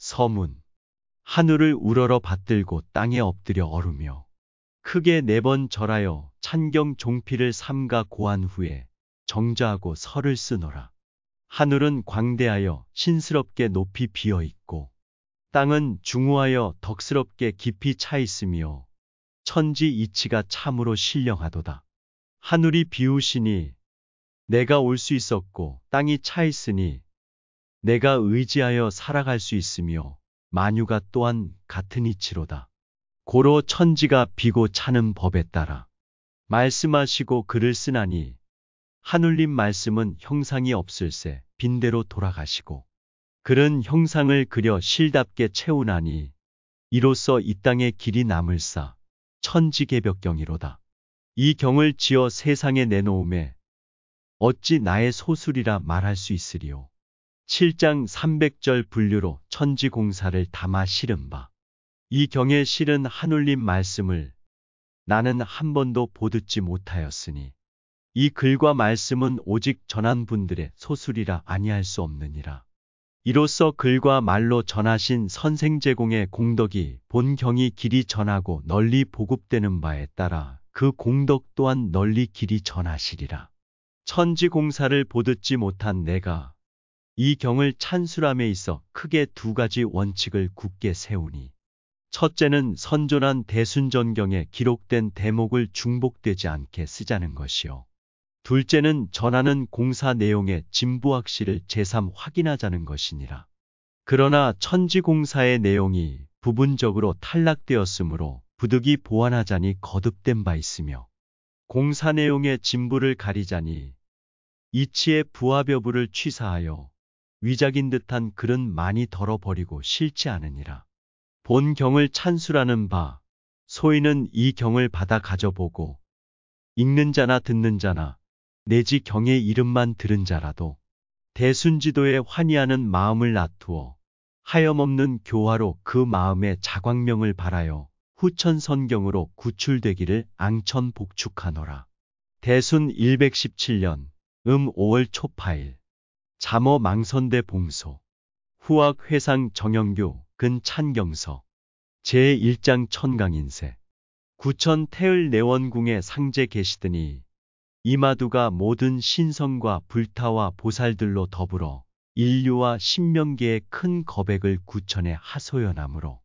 서문. 하늘을 우러러 받들고 땅에 엎드려 얼으며 크게 4번 절하여 찬경 종필을 삼가 고한 후에 정자하고 설을 쓰노라. 하늘은 광대하여 신스럽게 높이 비어 있고 땅은 중후하여 덕스럽게 깊이 차 있으며 천지 이치가 참으로 신령하도다. 하늘이 비우시니 내가 올 수 있었고 땅이 차 있으니 내가 의지하여 살아갈 수 있으며 만유가 또한 같은 이치로다. 고로 천지가 비고 차는 법에 따라 말씀하시고 글을 쓰나니 하늘님 말씀은 형상이 없을세 빈대로 돌아가시고 글은 형상을 그려 실답게 채우나니 이로써 이 땅에 길이 남을사 천지개벽경이로다. 이 경을 지어 세상에 내놓음에 어찌 나의 소술이라 말할 수 있으리요. 7장 300절 분류로 천지공사를 담아 실은 바. 이 경에 실은 하늘님 말씀을 나는 한 번도 보듣지 못하였으니 이 글과 말씀은 오직 전한 분들의 소술이라 아니할 수 없느니라. 이로써 글과 말로 전하신 선생제공의 공덕이 본 경이 길이 전하고 널리 보급되는 바에 따라 그 공덕 또한 널리 길이 전하시리라. 천지공사를 보듣지 못한 내가 이 경을 찬술함에 있어 크게 2가지 원칙을 굳게 세우니 첫째는 선존한 대순전경에 기록된 대목을 중복되지 않게 쓰자는 것이요. 둘째는 전하는 공사 내용의 진부확실을 재삼 확인하자는 것이니라. 그러나 천지공사의 내용이 부분적으로 탈락되었으므로 부득이 보완하자니 거듭된 바 있으며 공사 내용의 진부를 가리자니 이치의 부합여부를 취사하여 위작인 듯한 글은 많이 덜어버리고 싫지 않으니라. 본 경을 찬수라는 바 소인은 이 경을 받아 가져보고 읽는 자나 듣는 자나 내지 경의 이름만 들은 자라도 대순지도에 환희하는 마음을 놔두어 하염없는 교화로 그 마음의 자광명을 바라여 후천선경으로 구출되기를 앙천복축하노라. 대순 117년 5월 초파일 잠어 망선대 봉소 후학 회상 정영규 근 찬경서 제1장 천강인세 구천 태을 내원궁에 상제 계시더니 이마두가 모든 신성과 불타와 보살들로 더불어 인류와 신명계의 큰 거백을 구천에 하소연하므로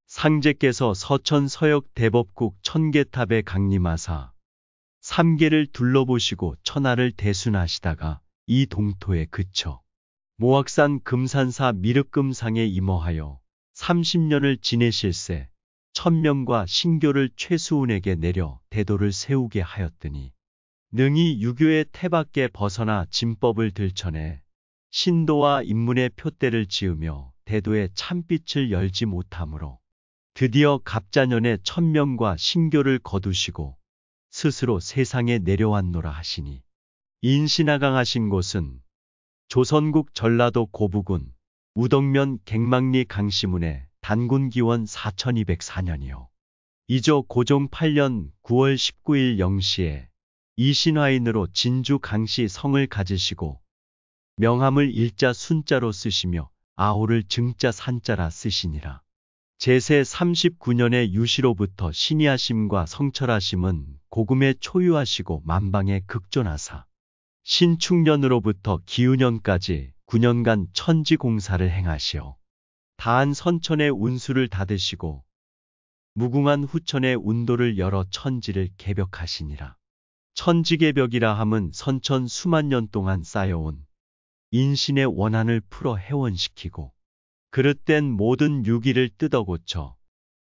상제께서 서천 서역 대법국 천계탑에 강림하사 3계를 둘러보시고 천하를 대순하시다가 이 동토에 그쳐 모악산 금산사 미륵금상에 임어하여 30년을 지내실세 천명과 신교를 최수운에게 내려 대도를 세우게 하였더니 능히 유교의 태밖에 벗어나 진법을 들춰내 신도와 인문의 표대를 지으며 대도의 참빛을 열지 못하므로 드디어 갑자년에 천명과 신교를 거두시고 스스로 세상에 내려왔노라 하시니 인신하강하신 곳은 조선국 전라도 고부군 우덕면 갱망리 강시문의 단군기원 4204년이요. 이조 고종 8년 9월 19일 0시에 이신화인으로 진주 강시 성을 가지시고 명함을 일자 순자로 쓰시며 아호를 증자 산자라 쓰시니라. 제세 39년의 유시로부터 신이하심과 성철하심은 고금에 초유하시고 만방에 극존하사 신축년으로부터 기운년까지 9년간 천지공사를 행하시어 다한 선천의 운수를 닫으시고 무궁한 후천의 운도를 열어 천지를 개벽하시니라. 천지개벽이라 함은 선천 수만 년 동안 쌓여온 인신의 원한을 풀어 해원시키고 그릇된 모든 유기를 뜯어고쳐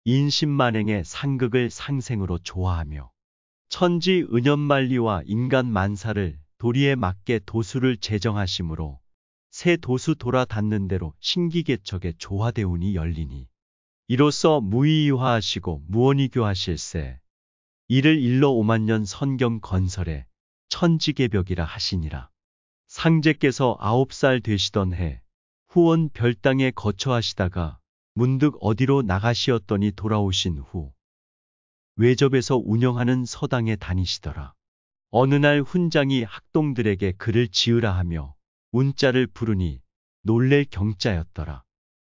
인신만행의 상극을 상생으로 조화하며 천지 은연만리와 인간 만사를 도리에 맞게 도수를 제정하심으로 새 도수 돌아 닿는 대로 신기개척의 조화대운이 열리니 이로써 무의유화하시고 무언이교하실세 이를 일러 5만년 선경 건설에 천지개벽이라 하시니라. 상제께서 9살 되시던 해 후원 별당에 거처하시다가 문득 어디로 나가시었더니 돌아오신 후 외접에서 운영하는 서당에 다니시더라. 어느 날 훈장이 학동들에게 글을 지으라 하며 운자를 부르니 놀랠 경자였더라.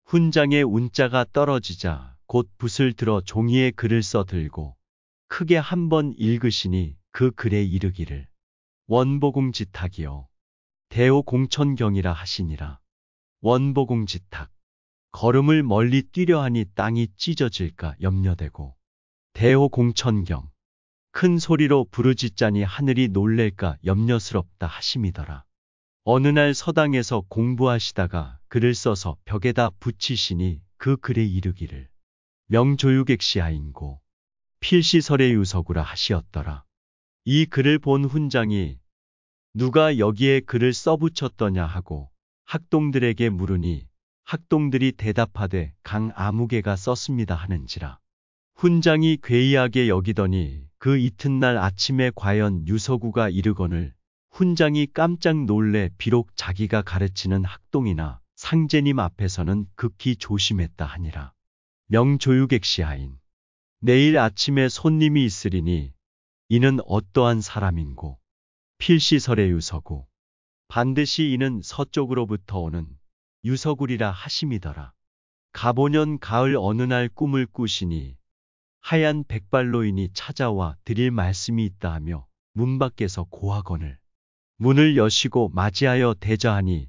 훈장에 운자가 떨어지자 곧 붓을 들어 종이에 글을 써들고 크게 한번 읽으시니 그 글에 이르기를 원보궁지탁이요 대호공천경이라 하시니라. 원보궁지탁. 걸음을 멀리 뛰려 하니 땅이 찢어질까 염려되고 대호공천경. 큰 소리로 부르짖자니 하늘이 놀랄까 염려스럽다 하심이더라. 어느 날 서당에서 공부하시다가 글을 써서 벽에다 붙이시니 그 글에 이르기를 명조유객시하인고 필시설의 유서구라 하시었더라. 이 글을 본 훈장이 누가 여기에 글을 써붙였더냐 하고 학동들에게 물으니 학동들이 대답하되 강아무개가 썼습니다 하는지라. 훈장이 괴이하게 여기더니 그 이튿날 아침에 과연 유서구가 이르거늘 훈장이 깜짝 놀래 비록 자기가 가르치는 학동이나 상제님 앞에서는 극히 조심했다 하니라. 명조유객시하인. 내일 아침에 손님이 있으리니 이는 어떠한 사람인고 필시설의 유서구. 반드시 이는 서쪽으로부터 오는 유서구리라 하심이더라. 가보년 가을 어느 날 꿈을 꾸시니 하얀 백발노인이 찾아와 드릴 말씀이 있다 하며 문 밖에서 고하거늘 문을 여시고 맞이하여 대자하니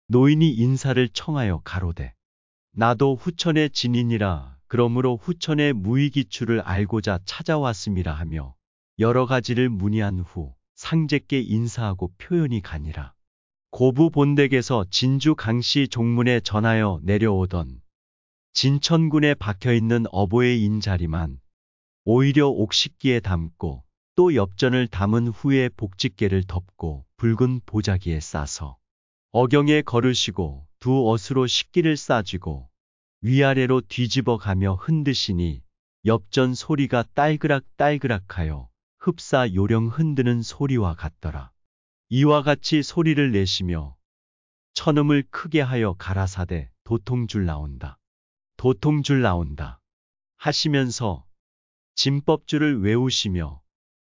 노인이 인사를 청하여 가로되 나도 후천의 진인이라 그러므로 후천의 무의기추를 알고자 찾아왔음이라 하며 여러 가지를 문의한 후 상제께 인사하고 표현이 가니라. 고부 본댁에서 진주 강씨 종문에 전하여 내려오던 진천군에 박혀있는 어보의 인자리만 오히려 옥식기에 담고 또 엽전을 담은 후에 복직개를 덮고 붉은 보자기에 싸서 어경에 거르시고 두 어스로 식기를 싸쥐고 위아래로 뒤집어 가며 흔드시니 엽전 소리가 딸그락딸그락하여 흡사 요령 흔드는 소리와 같더라. 이와 같이 소리를 내시며 천음을 크게 하여 가라사대 도통줄 나온다. 도통줄 나온다. 하시면서 진법줄을 외우시며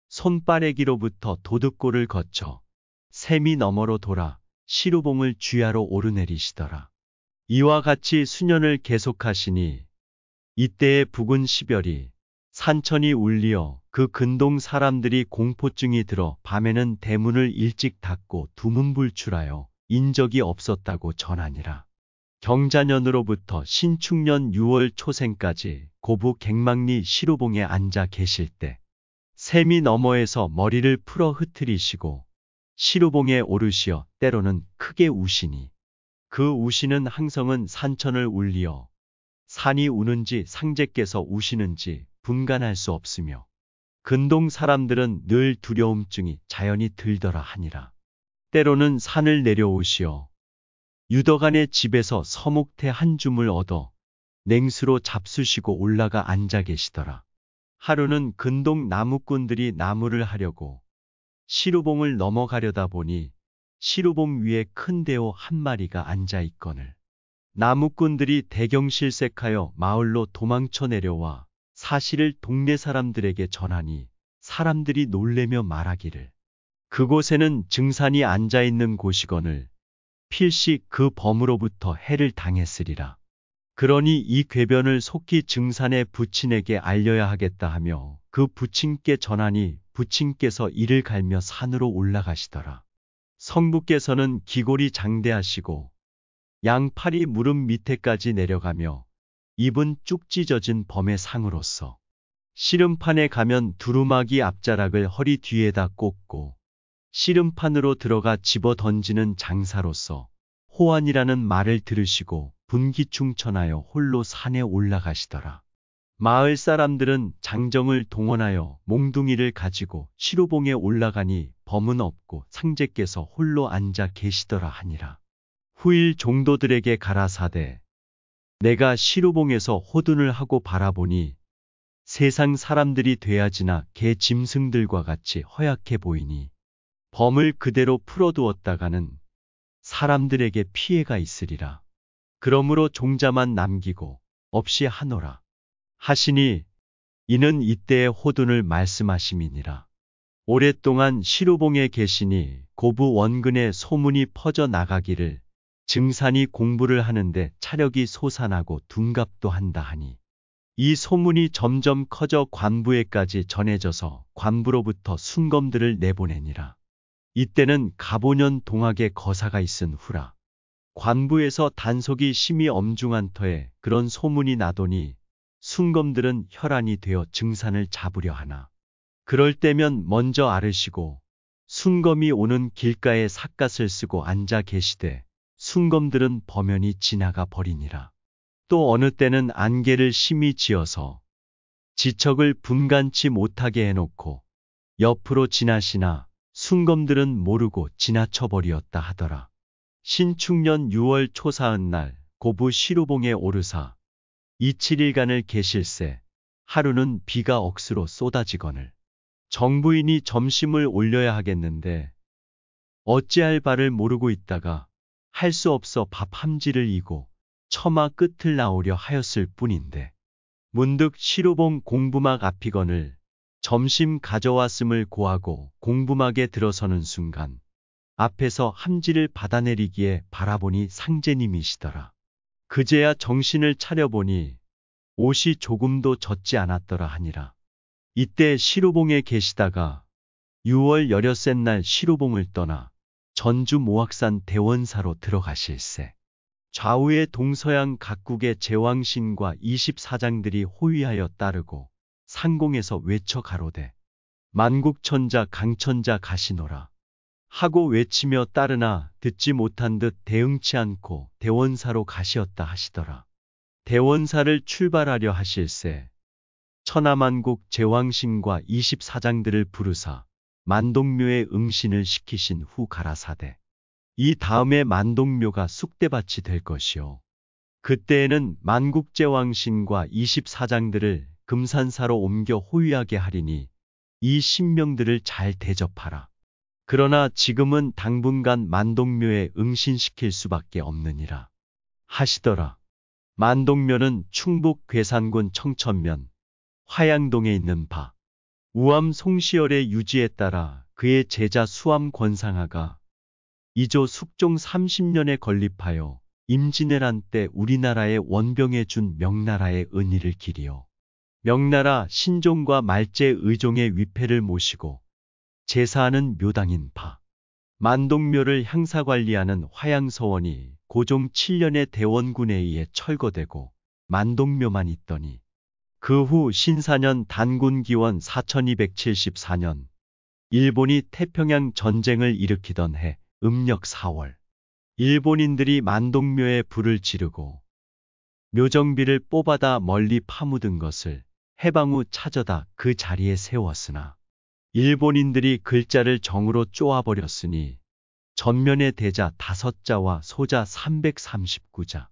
손빠래기로부터 도둑골을 거쳐 샘이 너머로 돌아 시루봉을 쥐하로 오르내리시더라. 이와 같이 수년을 계속하시니 이때의 북은 시별이 산천이 울리어 그 근동 사람들이 공포증이 들어 밤에는 대문을 일찍 닫고 두문불출하여 인적이 없었다고 전하니라. 경자년으로부터 신축년 6월 초생까지 고부 갱망리 시루봉에 앉아 계실 때 샘이 너머에서 머리를 풀어 흐트리시고 시루봉에 오르시어 때로는 크게 우시니 그 우시는 항성은 산천을 울리어 산이 우는지 상제께서 우시는지 분간할 수 없으며 근동 사람들은 늘 두려움증이 자연히 들더라 하니라. 때로는 산을 내려오시어 유덕안의 집에서 서목태 한 줌을 얻어 냉수로 잡수시고 올라가 앉아 계시더라. 하루는 근동 나무꾼들이 나무를 하려고 시루봉을 넘어가려다 보니 시루봉 위에 큰 대호 한 마리가 앉아 있거늘 나무꾼들이 대경실색하여 마을로 도망쳐 내려와 사실을 동네 사람들에게 전하니 사람들이 놀래며 말하기를 그곳에는 증산이 앉아 있는 곳이거늘 필시 그 범으로부터 해를 당했으리라. 그러니 이 궤변을 속히 증산의 부친에게 알려야 하겠다 하며 그 부친께 전하니 부친께서 이를 갈며 산으로 올라가시더라. 성부께서는 기골이 장대하시고 양팔이 무릎 밑에까지 내려가며 입은 쭉 찢어진 범의 상으로서 씨름판에 가면 두루마기 앞자락을 허리 뒤에다 꽂고 씨름판으로 들어가 집어 던지는 장사로서 호환이라는 말을 들으시고 분기충천하여 홀로 산에 올라가시더라. 마을 사람들은 장정을 동원하여 몽둥이를 가지고 시루봉에 올라가니 범은 없고 상제께서 홀로 앉아 계시더라 하니라. 후일 종도들에게 가라사대 내가 시루봉에서 호둔을 하고 바라보니 세상 사람들이 돼야지나 개 짐승들과 같이 허약해 보이니 범을 그대로 풀어두었다가는 사람들에게 피해가 있으리라. 그러므로 종자만 남기고 없이 하노라. 하시니 이는 이때의 호둔을 말씀하심이니라. 오랫동안 시루봉에 계시니 고부 원근에 소문이 퍼져 나가기를 증산이 공부를 하는데 차력이 솟아나고 둔갑도 한다 하니 이 소문이 점점 커져 관부에까지 전해져서 관부로부터 순검들을 내보내니라. 이때는 가보년 동학의 거사가 있은 후라. 관부에서 단속이 심히 엄중한 터에 그런 소문이 나더니 순검들은 혈안이 되어 증산을 잡으려 하나. 그럴 때면 먼저 아르시고 순검이 오는 길가에 삿갓을 쓰고 앉아 계시되 순검들은 범연히 지나가 버리니라. 또 어느 때는 안개를 심히 지어서 지척을 분간치 못하게 해놓고 옆으로 지나시나 순검들은 모르고 지나쳐 버리었다 하더라. 신축년 6월 초사흔날 고부 시루봉에 오르사 27일간을 계실세 하루는 비가 억수로 쏟아지거늘 정부인이 점심을 올려야 하겠는데 어찌할 바를 모르고 있다가 할 수 없어 밥 함지를 이고 처마 끝을 나오려 하였을 뿐인데 문득 시루봉 공부막 앞이거늘 점심 가져왔음을 고하고 공부막에 들어서는 순간 앞에서 함지를 받아내리기에 바라보니 상제님이시더라. 그제야 정신을 차려보니 옷이 조금도 젖지 않았더라 하니라. 이때 시루봉에 계시다가 6월 여럿째 날 시루봉을 떠나 전주 모악산 대원사로 들어가실세. 좌우의 동서양 각국의 제왕신과 24장들이 호위하여 따르고 상공에서 외쳐 가로되 만국천자 강천자 가시노라 하고 외치며 따르나 듣지 못한 듯 대응치 않고 대원사로 가시었다 하시더라. 대원사를 출발하려 하실세 천하만국 제왕신과 24장들을 부르사 만동묘에 응신을 시키신 후 가라사대 이 다음에 만동묘가 쑥대밭이 될 것이요. 그때에는 만국제왕신과 24장들을 금산사로 옮겨 호위하게 하리니 이 신명들을 잘 대접하라. 그러나 지금은 당분간 만동묘에 응신시킬 수밖에 없느니라 하시더라. 만동묘는 충북 괴산군 청천면 화양동에 있는 바 우암 송시열의 유지에 따라 그의 제자 수암 권상하가 이조 숙종 30년에 건립하여 임진왜란 때 우리나라에 원병해 준 명나라의 은희를 기리어 명나라 신종과 말제 의종의 위패를 모시고 제사하는 묘당인 바 만동묘를 향사관리하는 화양서원이 고종 7년에 대원군에 의해 철거되고 만동묘만 있더니 그 후 신사년 단군기원 4274년 일본이 태평양 전쟁을 일으키던 해 음력 4월 일본인들이 만동묘에 불을 지르고 묘정비를 뽑아다 멀리 파묻은 것을 해방 후 찾아다 그 자리에 세웠으나 일본인들이 글자를 정으로 쪼아버렸으니 전면에 대자 5자와 소자 339자,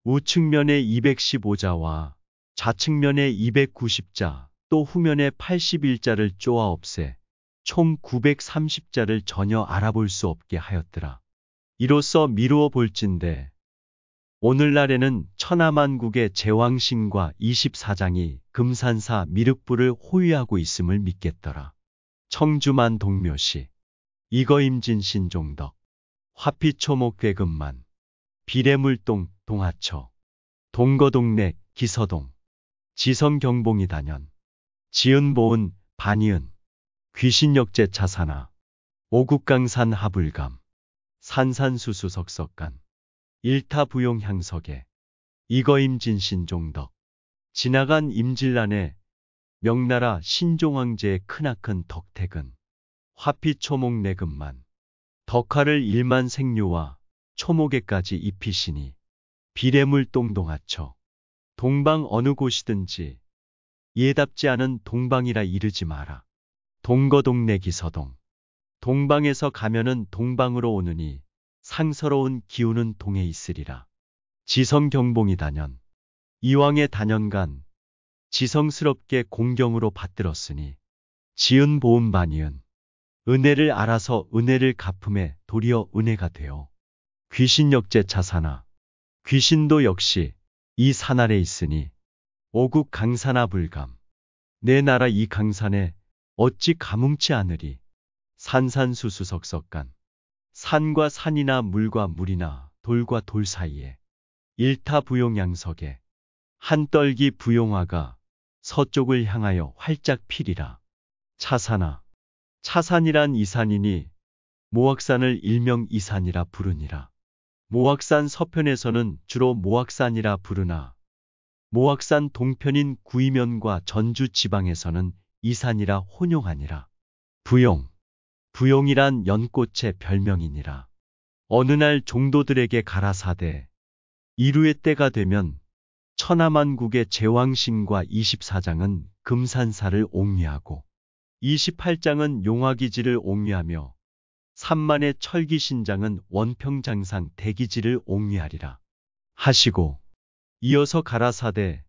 우측면에 215자와 좌측면에 290자, 또 후면에 81자를 쪼아 없애 총 930자를 전혀 알아볼 수 없게 하였더라. 이로써 미루어 볼진대 오늘날에는 천하만국의 제왕신과 24장이 금산사 미륵부를 호위하고 있음을 믿겠더라. 청주만 동묘시 이거임진 신종덕 화피초목 괴금만 비례물동 동하처 동거동래 기서동 지성경봉이 단연 지은보은 반이은 귀신역제 차사나 오국강산 하불감 산산수수 석석간 일타부용 향석에 이거임진 신종덕 지나간 임질란에 명나라 신종황제의 크나큰 덕택은 화피초목 내금만 덕화를 일만 생류와 초목에까지 입히시니 비례물동 동하처 동방 어느 곳이든지 예답지 않은 동방이라 이르지 마라. 동거동내 기서동 동방에서 가면은 동방으로 오느니 상서로운 기운은 동에 있으리라. 지성경봉이 단연 이왕의 단연간 지성스럽게 공경으로 받들었으니 지은 보은 반이은 은혜를 알아서 은혜를 갚음에 도리어 은혜가 되어 귀신역제 차사나 귀신도 역시 이 산 아래 있으니 오국 강산하 불감 내 나라 이 강산에 어찌 가뭉치 않으리. 산산수수석석간 산과 산이나 물과 물이나 돌과 돌 사이에 일타부용양석에 한떨기 부용화가 서쪽을 향하여 활짝 피리라. 차산아. 차산이란 이산이니 모악산을 일명 이산이라 부르니라. 모악산 서편에서는 주로 모악산이라 부르나 모악산 동편인 구이면과 전주 지방에서는 이산이라 혼용하니라. 부용. 부용이란 연꽃의 별명이니라. 어느 날 종도들에게 가라사대 이루의 때가 되면 천하만국의 제왕신과 24장은 금산사를 옹리하고 28장은 용화기지를 옹리하며 3만의 철기신장은 원평장상 대기지를 옹리하리라. 하시고 이어서 가라사대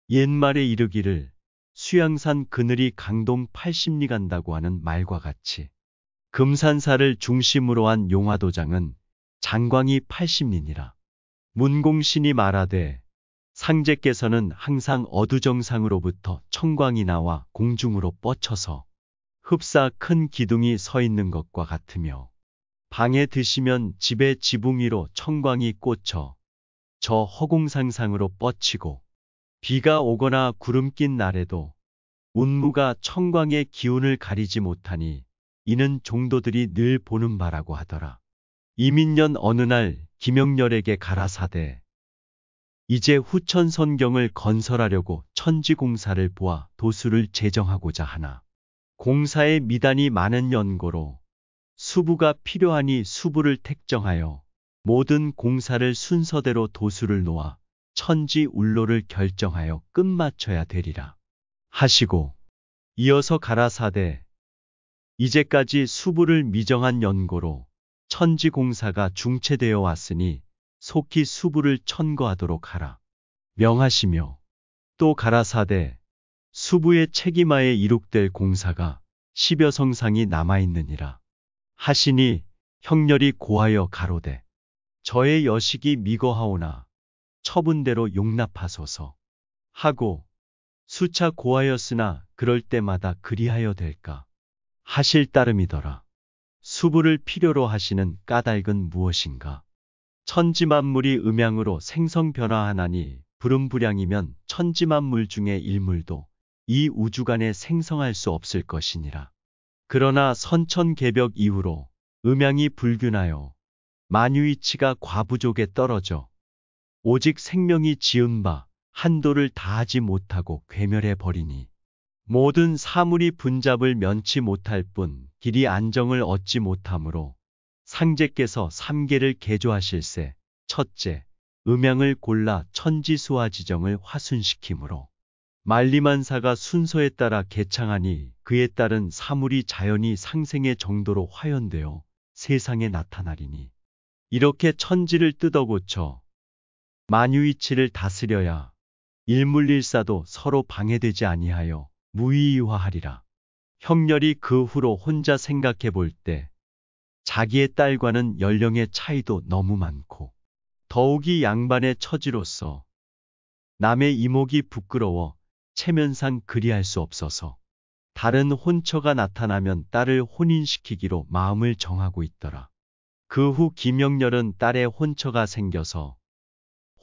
옛말에 이르기를 수양산 그늘이 강동 80리 간다고 하는 말과 같이 금산사를 중심으로 한 용화도장은 장광이 80리니라. 문공신이 말하되 상제께서는 항상 어두정상으로부터 청광이 나와 공중으로 뻗쳐서 흡사 큰 기둥이 서 있는 것과 같으며 방에 드시면 집의 지붕 위로 청광이 꽂혀 저 허공상상으로 뻗치고 비가 오거나 구름 낀 날에도 운무가 청광의 기운을 가리지 못하니 이는 종도들이 늘 보는 바라고 하더라. 이민년 어느 날 김영렬에게 가라사대 이제 후천선경을 건설하려고 천지공사를 보아 도수를 제정하고자 하나 공사에 미단이 많은 연고로 수부가 필요하니 수부를 택정하여 모든 공사를 순서대로 도수를 놓아 천지 울로를 결정하여 끝마쳐야 되리라. 하시고 이어서 가라사대 이제까지 수부를 미정한 연고로 천지공사가 중체되어 왔으니 속히 수부를 천거하도록 하라. 명하시며 또 가라사대 수부의 책임하에 이룩될 공사가 10여 성상이 남아있느니라. 하시니 형렬이 고하여 가로되 저의 여식이 미거하오나 처분대로 용납하소서 하고 수차 고하였으나 그럴 때마다 그리하여 될까 하실 따름이더라. 수부를 필요로 하시는 까닭은 무엇인가? 천지만물이 음양으로 생성변화하나니 불음불양이면 천지만물 중에 일물도 이 우주간에 생성할 수 없을 것이니라. 그러나 선천개벽 이후로 음양이 불균하여 만유이치가 과부족에 떨어져 오직 생명이 지은 바 한도를 다하지 못하고 괴멸해 버리니 모든 사물이 분잡을 면치 못할 뿐 길이 안정을 얻지 못하므로 상제께서 3계를 개조하실세 첫째, 음양을 골라 천지수화지정을 화순시키므로 만리만사가 순서에 따라 개창하니 그에 따른 사물이 자연히 상생의 정도로 화연되어 세상에 나타나리니 이렇게 천지를 뜯어고쳐 만유이치를 다스려야 일물일사도 서로 방해되지 아니하여 무의이화하리라. 형렬이 그 후로 혼자 생각해 볼 때 자기의 딸과는 연령의 차이도 너무 많고 더욱이 양반의 처지로서 남의 이목이 부끄러워 체면상 그리할 수 없어서 다른 혼처가 나타나면 딸을 혼인시키기로 마음을 정하고 있더라. 그 후 김영렬은 딸의 혼처가 생겨서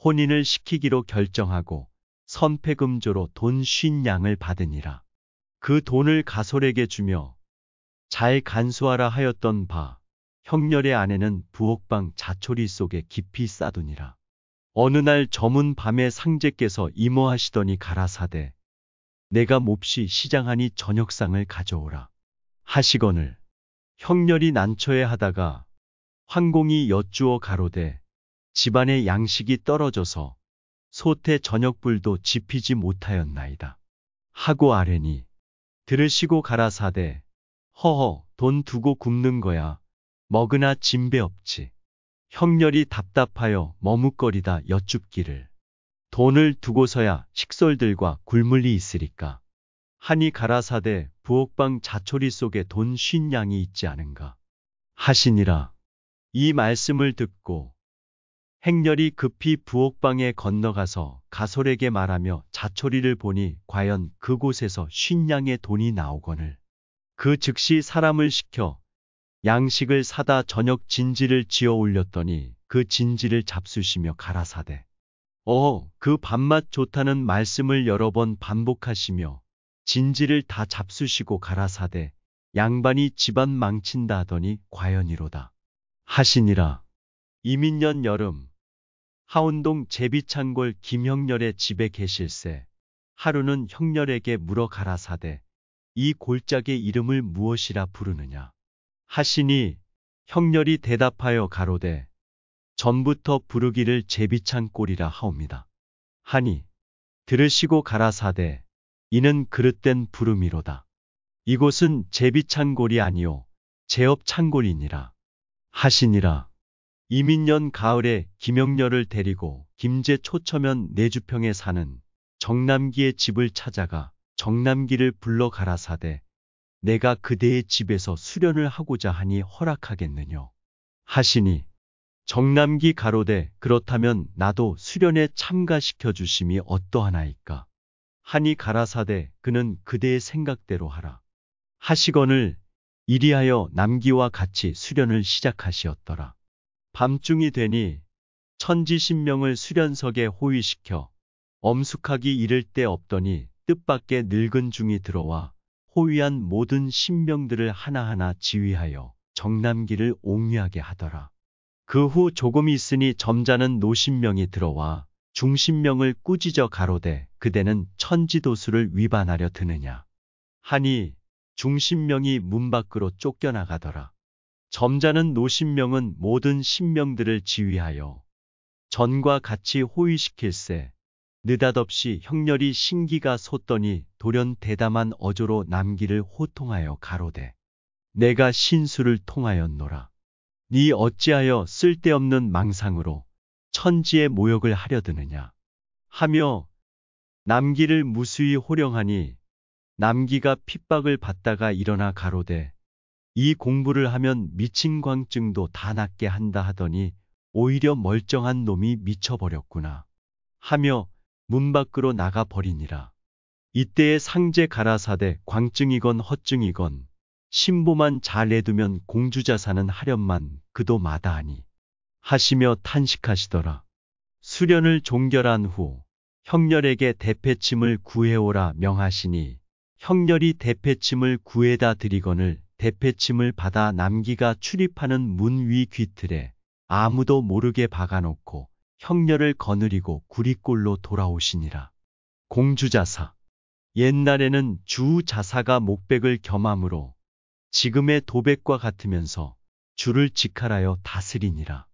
혼인을 시키기로 결정하고 선패금조로 돈 50냥을 받으니라. 그 돈을 가솔에게 주며 잘 간수하라 하였던 바 형렬의 아내는 부엌방 자초리 속에 깊이 싸두니라. 어느 날 저문 밤에 상제께서 이모하시더니 가라사대 내가 몹시 시장하니 저녁상을 가져오라 하시거늘 형렬이 난처해 하다가 황공이 여쭈어 가로되 집안의 양식이 떨어져서 소태 저녁불도 지피지 못하였나이다 하고 아뢰니 들으시고 가라사대 허허 돈 두고 굶는 거야 먹으나 진배 없지. 형렬이 답답하여 머뭇거리다 여쭙기를 돈을 두고서야 식솔들과 굴물이 있으리까 하니 가라사대 부엌방 자초리 속에 돈 50냥이 있지 않은가 하시니라. 이 말씀을 듣고 행렬이 급히 부엌방에 건너가서 가솔에게 말하며 자초리를 보니 과연 그곳에서 50냥의 돈이 나오거늘 그 즉시 사람을 시켜 양식을 사다 저녁 진지를 지어 올렸더니 그 진지를 잡수시며 가라사대 그 밥맛 좋다는 말씀을 여러 번 반복하시며 진지를 다 잡수시고 가라사대 양반이 집안 망친다 하더니 과연이로다 하시니라. 이민년 여름 하운동 제비창골 김형렬의 집에 계실새 하루는 형렬에게 물어 가라사대 이 골짜기의 이름을 무엇이라 부르느냐 하시니 형렬이 대답하여 가로되 전부터 부르기를 제비창골이라 하옵니다 하니 들으시고 가라사대 이는 그릇된 부름이로다. 이곳은 제비창골이 아니요 제업창골이니라 하시니라. 이민년 가을에 김형렬을 데리고 김제 초처면 내주평에 사는 정남기의 집을 찾아가 정남기를 불러 가라사대 내가 그대의 집에서 수련을 하고자 하니 허락하겠느뇨 하시니 정남기 가로되 그렇다면 나도 수련에 참가시켜 주심이 어떠하나이까 하니 가라사대 그는 그대의 생각대로 하라 하시거늘 이리하여 남기와 같이 수련을 시작하시었더라. 밤중이 되니 천지신명을 수련석에 호위시켜 엄숙하기 이를 데 없더니 뜻밖의 늙은 중이 들어와 호위한 모든 신명들을 하나하나 지휘하여 정남기를 옹위하게 하더라. 그 후 조금 있으니 점잖은 노신명이 들어와 중신명을 꾸짖어 가로되 그대는 천지도수를 위반하려 드느냐 하니 중신명이 문 밖으로 쫓겨나가더라. 점잖은 노신명은 모든 신명들을 지휘하여 전과 같이 호위시킬세 느닷없이 형렬이 신기가 솟더니 돌연 대담한 어조로 남기를 호통하여 가로되 내가 신수를 통하였노라. 니 어찌하여 쓸데없는 망상으로 천지의 모욕을 하려 드느냐 하며 남기를 무수히 호령하니 남기가 핍박을 받다가 일어나 가로되 이 공부를 하면 미친 광증도 다 낫게 한다 하더니 오히려 멀쩡한 놈이 미쳐버렸구나 하며 문 밖으로 나가 버리니라. 이때에 상제 가라사대 광증이건 헛증이건 신보만 잘 내두면 공주자산은 하련만 그도 마다하니 하시며 탄식하시더라. 수련을 종결한 후 형렬에게 대패침을 구해오라 명하시니 형렬이 대패침을 구해다 드리거늘 대패침을 받아 남기가 출입하는 문 위 귀틀에 아무도 모르게 박아놓고 형렬을 거느리고 구리꼴로 돌아오시니라. 공주자사 옛날에는 주자사가 목백을 겸함으로 지금의 도백과 같으면서 주를 직할하여 다스리니라.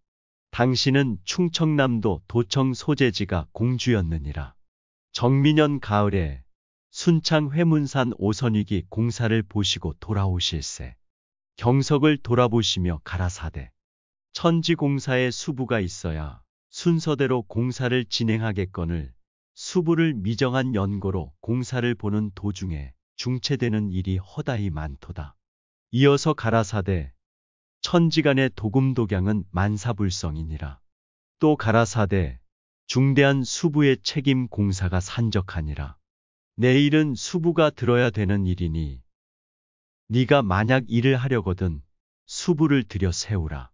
당신은 충청남도 도청 소재지가 공주였느니라. 정민년 가을에 순창 회문산 오선익이 공사를 보시고 돌아오실세 경석을 돌아보시며 가라사대 천지공사에 수부가 있어야 순서대로 공사를 진행하겠거늘 수부를 미정한 연고로 공사를 보는 도중에 중체되는 일이 허다히 많도다. 이어서 가라사대 천지간의 도금독양은 만사불성이니라. 또 가라사대 중대한 수부의 책임 공사가 산적하니라. 내일은 수부가 들어야 되는 일이니 네가 만약 일을 하려거든 수부를 들여 세우라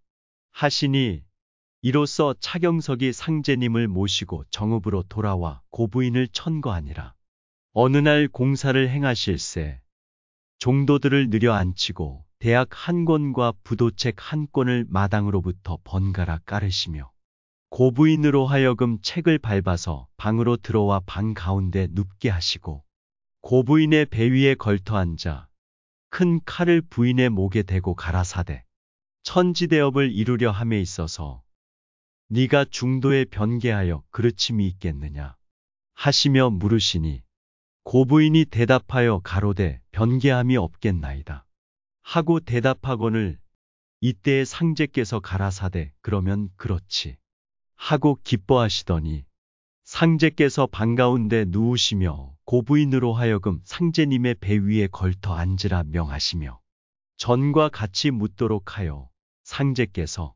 하시니 이로써 차경석이 상제님을 모시고 정읍으로 돌아와 고부인을 천거하니라. 어느 날 공사를 행하실새 종도들을 늘여 앉히고 대학 한 권과 부도책 한 권을 마당으로부터 번갈아 깔으시며 고부인으로 하여금 책을 밟아서 방으로 들어와 방 가운데 눕게 하시고 고부인의 배 위에 걸터 앉아 큰 칼을 부인의 목에 대고 가라사대 천지대업을 이루려 함에 있어서 네가 중도에 변개하여 그르침이 있겠느냐 하시며 물으시니 고부인이 대답하여 가로되 변개함이 없겠나이다 하고 대답하거늘 이때에 상제께서 가라사대 그러면 그렇지 하고 기뻐하시더니 상제께서 방 가운데 누우시며 고부인으로 하여금 상제님의 배 위에 걸터 앉으라 명하시며 전과 같이 묻도록 하여 상제께서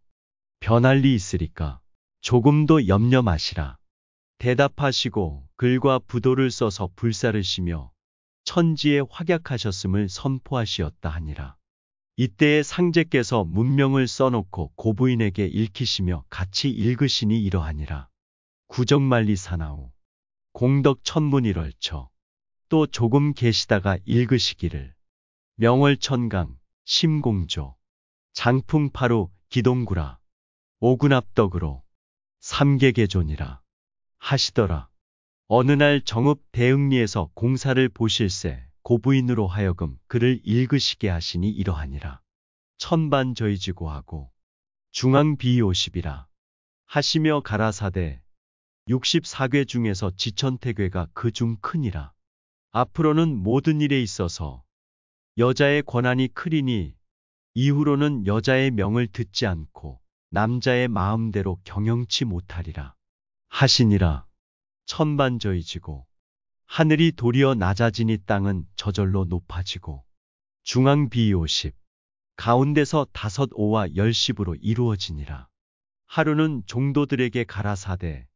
변할 리 있으리까 조금도 염려 마시라 대답하시고 글과 부도를 써서 불사르시며 천지에 확약하셨음을 선포하시었다 하니라. 이때에 상제께서 문명을 써놓고 고부인에게 읽히시며 같이 읽으시니 이러하니라. 구정만리 사나우 공덕천문일월처. 또 조금 계시다가 읽으시기를. 명월천강 심공조 장풍파루 기동구라 오군압덕으로 삼계계존이라 하시더라. 어느 날 정읍 대흥리에서 공사를 보실새 고부인으로 하여금 그를 읽으시게 하시니 이러하니라. 천반저이지고 하고 중앙비오십이라 하시며 가라사대 64궤 중에서 지천태궤가 그 중 크니라. 앞으로는 모든 일에 있어서 여자의 권한이 크리니 이후로는 여자의 명을 듣지 않고 남자의 마음대로 경영치 못하리라 하시니라. 천반저이지고 하늘이 도리어 낮아지니 땅은 저절로 높아지고 중앙비오십 가운데서 5~5와 10십으로 이루어지니라. 하루는 종도들에게 가라사대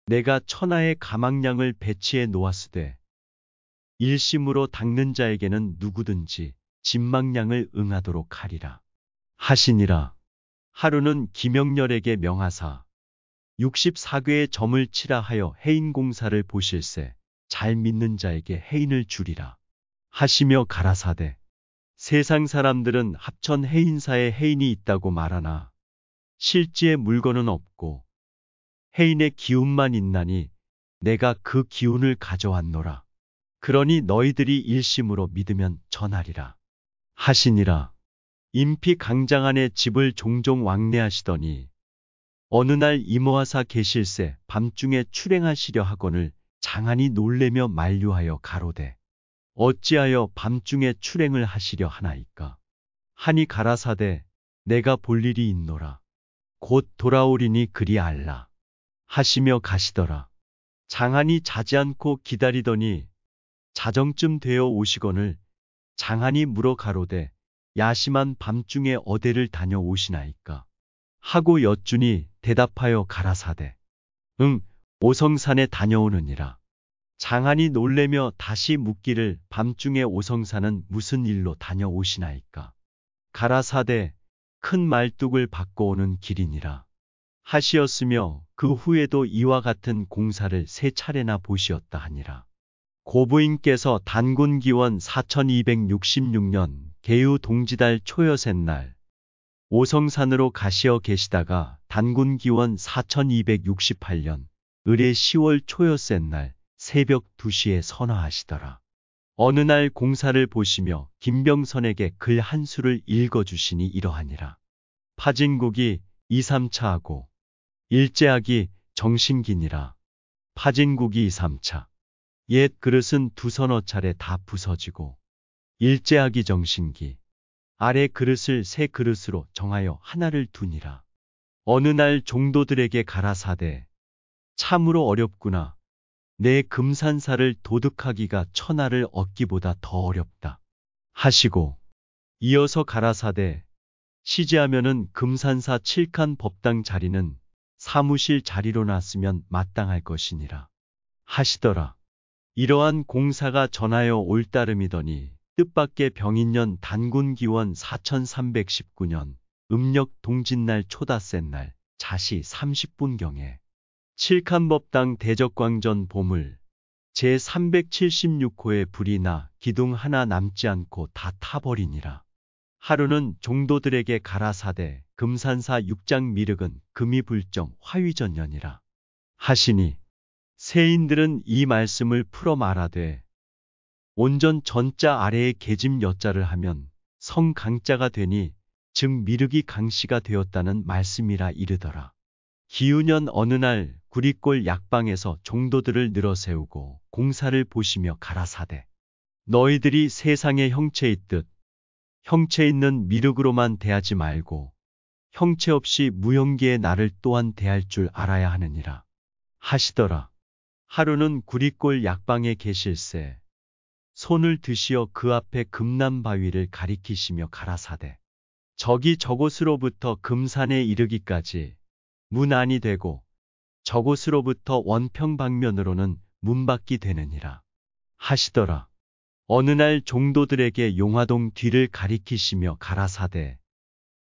내가 천하의 가망량을 배치해 놓았으되 일심으로 닦는 자에게는 누구든지 진망량을 응하도록 하리라 하시니라. 하루는 기명렬에게 명하사 64궤의 점을 치라 하여 해인공사를 보실새 잘 믿는 자에게 해인을 주리라 하시며 가라사대 세상 사람들은 합천 해인사에 해인이 있다고 말하나 실지에 물건은 없고 해인의 기운만 있나니 내가 그 기운을 가져왔노라. 그러니 너희들이 일심으로 믿으면 전하리라 하시니라. 인피 강장안에 집을 종종 왕래하시더니 어느 날 이모하사 계실새 밤중에 출행하시려 하거늘 장안이 놀래며 만류하여 가로되 어찌하여 밤중에 출행을 하시려 하나이까 하니 가라사대 내가 볼 일이 있노라. 곧 돌아오리니 그리 알라 하시며 가시더라. 장안이 자지 않고 기다리더니 자정쯤 되어 오시거늘 장안이 물어 가로되 야심한 밤중에 어디를 다녀오시나이까 하고 여쭈니 대답하여 가라사대 응 오성산에 다녀오느니라. 장안이 놀래며 다시 묻기를 밤중에 오성산은 무슨 일로 다녀오시나이까 가라사대 큰 말뚝을 받고 오는 길이니라 하시었으며 그 후에도 이와 같은 공사를 3차례나 보시었다 하니라. 고부인께서 단군기원 4266년 개유 동지달 초여셋날 오성산으로 가시어 계시다가 단군기원 4268년 을의 10월 초여셋날 새벽 2시에 선화하시더라. 어느 날 공사를 보시며 김병선에게 글 한 수를 읽어주시니 이러하니라. 파진국이 2, 3차하고 일제하기 정신기니라. 파진국이 2, 3차 옛 그릇은 2서너 차례 다 부서지고 일제하기 정신기 아래 그릇을 3그릇으로 정하여 하나를 두니라. 어느 날 종도들에게 가라사대 참으로 어렵구나. 내 금산사를 도득하기가 천하를 얻기보다 더 어렵다 하시고 이어서 가라사대 시제하면은 금산사 7칸 법당 자리는 사무실 자리로 놨으면 마땅할 것이니라 하시더라. 이러한 공사가 전하여 올 따름이더니 뜻밖의 병인년 단군기원 4319년 음력 동짓날 초닷새날 자시 30분경에 7칸법당 대적광전 보물 제376호의 불이 나 기둥 하나 남지 않고 다 타버리니라. 하루는 종도들에게 가라사대 금산사 6장 미륵은 금이 불정 화위전년이라 하시니 세인들은 이 말씀을 풀어 말하되 온전 전자 아래에 계집 여자를 하면 성강자가 되니 즉 미륵이 강씨가 되었다는 말씀이라 이르더라. 기우년 어느 날 구리골 약방에서 종도들을 늘어세우고 공사를 보시며 가라사대 너희들이 세상에 형체 있듯 형체 있는 미륵으로만 대하지 말고 형체 없이 무형기의 나를 또한 대할 줄 알아야 하느니라 하시더라. 하루는 구리골 약방에 계실새 손을 드시어 그 앞에 금남바위를 가리키시며 가라사대 저기 저곳으로부터 금산에 이르기까지 문 안이 되고 저곳으로부터 원평방면으로는 문밖이 되느니라 하시더라. 어느 날 종도들에게 용화동 뒤를 가리키시며 가라사대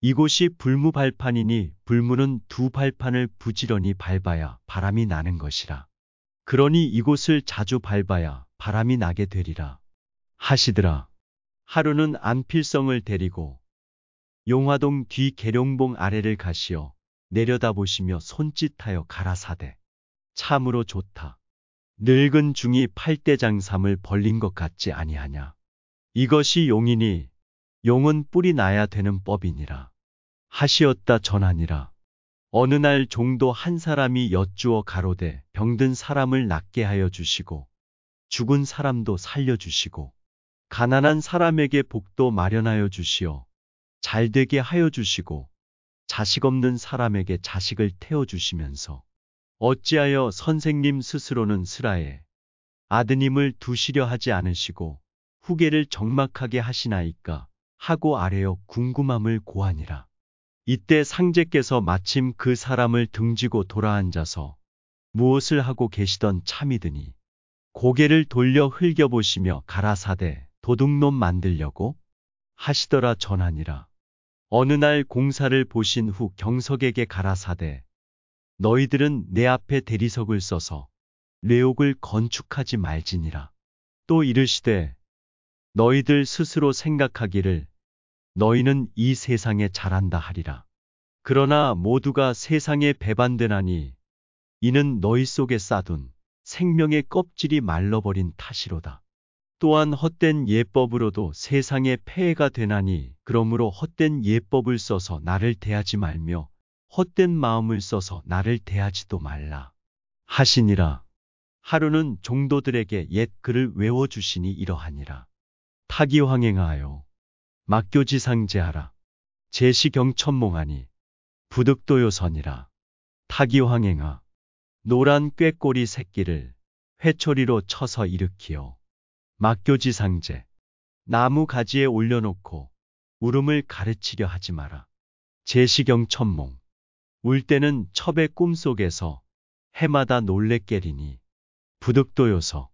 이곳이 불무 발판이니 불무는 두 발판을 부지런히 밟아야 바람이 나는 것이라. 그러니 이곳을 자주 밟아야 바람이 나게 되리라 하시더라. 하루는 안필성을 데리고 용화동 뒤 계룡봉 아래를 가시어 내려다보시며 손짓하여 가라사대 참으로 좋다. 늙은 중이 팔대장삼을 벌린 것 같지 아니하냐. 이것이 용이니 용은 뿔이 나야 되는 법이니라 하시었다 전하니라. 어느 날 종도 한 사람이 여쭈어 가로되 병든 사람을 낫게 하여 주시고 죽은 사람도 살려주시고 가난한 사람에게 복도 마련하여 주시어 잘되게 하여 주시고 자식 없는 사람에게 자식을 태워주시면서 어찌하여 선생님 스스로는 슬하에 아드님을 두시려 하지 않으시고 후계를 적막하게 하시나이까 하고 아뢰어 궁금함을 고하니라. 이때 상제께서 마침 그 사람을 등지고 돌아앉아서 무엇을 하고 계시던 참이더니 고개를 돌려 흘겨보시며 가라사대 도둑놈 만들려고 하시더라 전하니라. 어느 날 공사를 보신 후 경석에게 가라사대 너희들은 내 앞에 대리석을 써서 뇌옥을 건축하지 말지니라. 또 이르시되 너희들 스스로 생각하기를 너희는 이 세상에 잘한다 하리라. 그러나 모두가 세상에 배반되나니 이는 너희 속에 싸둔 생명의 껍질이 말라버린 탓이로다. 또한 헛된 예법으로도 세상에 폐해가 되나니 그러므로 헛된 예법을 써서 나를 대하지 말며 헛된 마음을 써서 나를 대하지도 말라 하시니라. 하루는 종도들에게 옛 글을 외워주시니 이러하니라. 타기황행하여 막교지상제하라. 제시경천몽하니 부득도요선이라. 타기황행하 노란 꾀꼬리 새끼를 회초리로 쳐서 일으키어 막교지상제 나무 가지에 올려놓고 울음을 가르치려 하지 마라. 제시경천몽 울 때는 첩의 꿈속에서 해마다 놀래 깨리니 부득도요서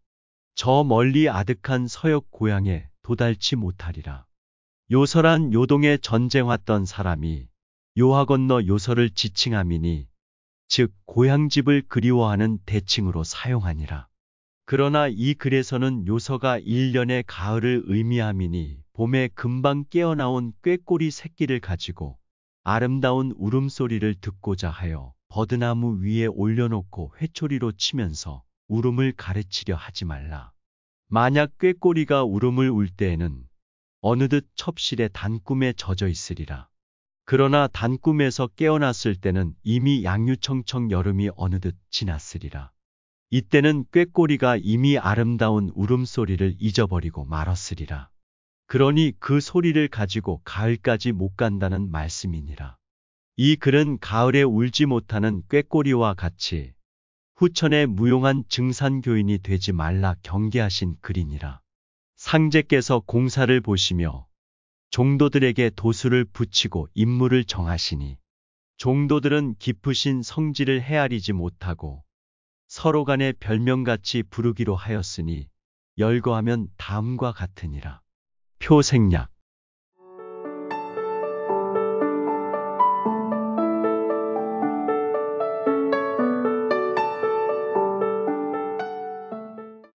저 멀리 아득한 서역 고향에 도달치 못하리라. 요서란 요동에 전쟁 왔던 사람이 요하 건너 요서를 지칭함이니 즉 고향집을 그리워하는 대칭으로 사용하니라. 그러나 이 글에서는 요서가 1년의 가을을 의미함이니 봄에 금방 깨어나온 꾀꼬리 새끼를 가지고 아름다운 울음소리를 듣고자 하여 버드나무 위에 올려놓고 회초리로 치면서 울음을 가르치려 하지 말라. 만약 꾀꼬리가 울음을 울 때에는 어느덧 첩실에 단꿈에 젖어 있으리라. 그러나 단꿈에서 깨어났을 때는 이미 양유청청 여름이 어느덧 지났으리라. 이때는 꾀꼬리가 이미 아름다운 울음소리를 잊어버리고 말았으리라. 그러니 그 소리를 가지고 가을까지 못 간다는 말씀이니라. 이 글은 가을에 울지 못하는 꾀꼬리와 같이 후천의 무용한 증산교인이 되지 말라 경계하신 글이니라. 상제께서 공사를 보시며 종도들에게 도수를 붙이고 임무를 정하시니 종도들은 깊으신 성질을 헤아리지 못하고 서로 간에 별명같이 부르기로 하였으니 열거하면 다음과 같으니라. 표생략